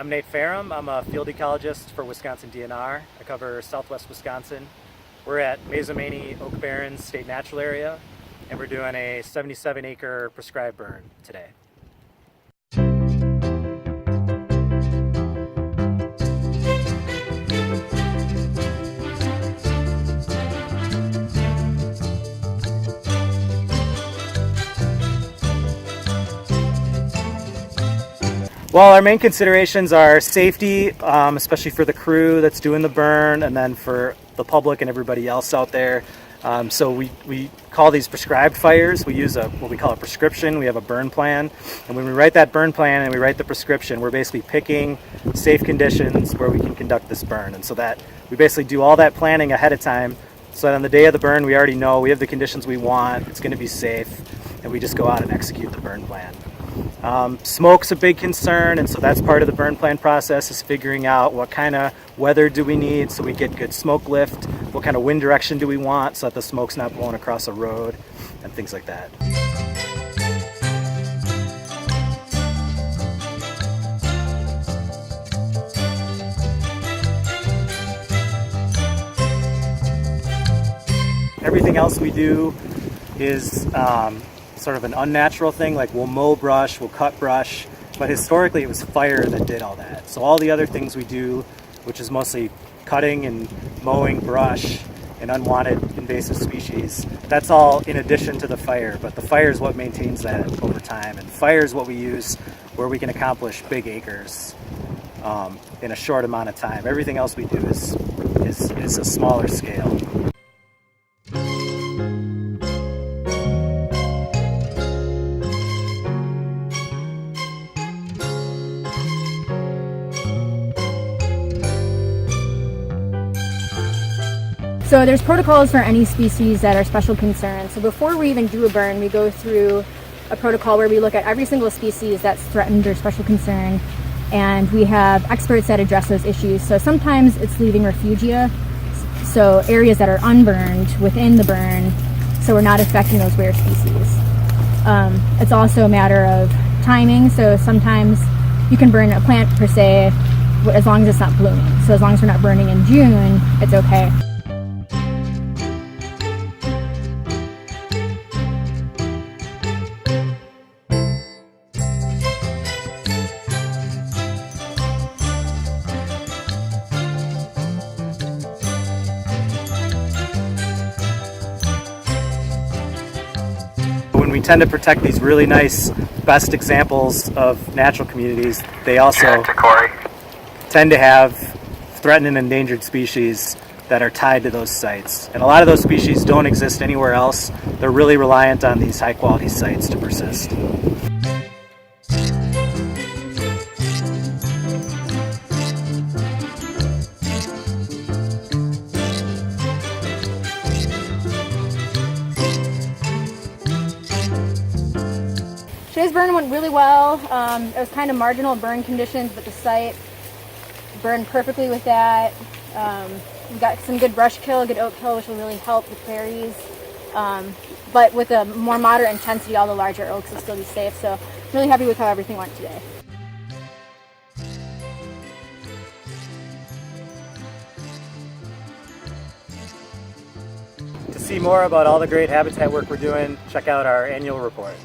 I'm Nate Ferrum. I'm a field ecologist for Wisconsin DNR. I cover southwest Wisconsin. We're at Mazomanie Oak Barrens State Natural Area, and we're doing a 77-acre prescribed burn today. Well, our main considerations are safety, especially for the crew that's doing the burn, and then for the public and everybody else out there. So we call these prescribed fires. We use what we call a prescription. We have a burn plan, and when we write that burn plan and we write the prescription, we're basically picking safe conditions where we can conduct this burn. And so that we basically do all that planning ahead of time, so that on the day of the burn we already know we have the conditions we want, it's going to be safe, and we just go out and execute the burn plan. Smoke's a big concern, and so that's part of the burn plan process, is figuring out what kind of weather do we need so we get good smoke lift, what kind of wind direction do we want so that the smoke's not blowing across a road, and things like that. Everything else we do is sort of an unnatural thing, like we'll mow brush, we'll cut brush, but historically it was fire that did all that. So all the other things we do, which is mostly cutting and mowing brush and unwanted invasive species, that's all in addition to the fire, but the fire is what maintains that over time, and fire is what we use where we can accomplish big acres in a short amount of time. Everything else we do is a smaller scale. So there's protocols for any species that are special concern. So before we even do a burn, we go through a protocol where we look at every single species that's threatened or special concern, and we have experts that address those issues. So sometimes it's leaving refugia, so areas that are unburned within the burn, so we're not affecting those rare species. It's also a matter of timing, so sometimes you can burn a plant per se as long as it's not blooming. So as long as we're not burning in June, it's okay. When we tend to protect these really nice, best examples of natural communities, they also tend to have threatened and endangered species that are tied to those sites. And a lot of those species don't exist anywhere else. They're really reliant on these high-quality sites to persist. Today's burn went really well. It was kind of marginal burn conditions, but the site burned perfectly with that. We got some good brush kill, good oak kill, which will really help with berries. But with a more moderate intensity, all the larger oaks will still be safe. So I'm really happy with how everything went today. To see more about all the great habitat work we're doing, check out our annual report.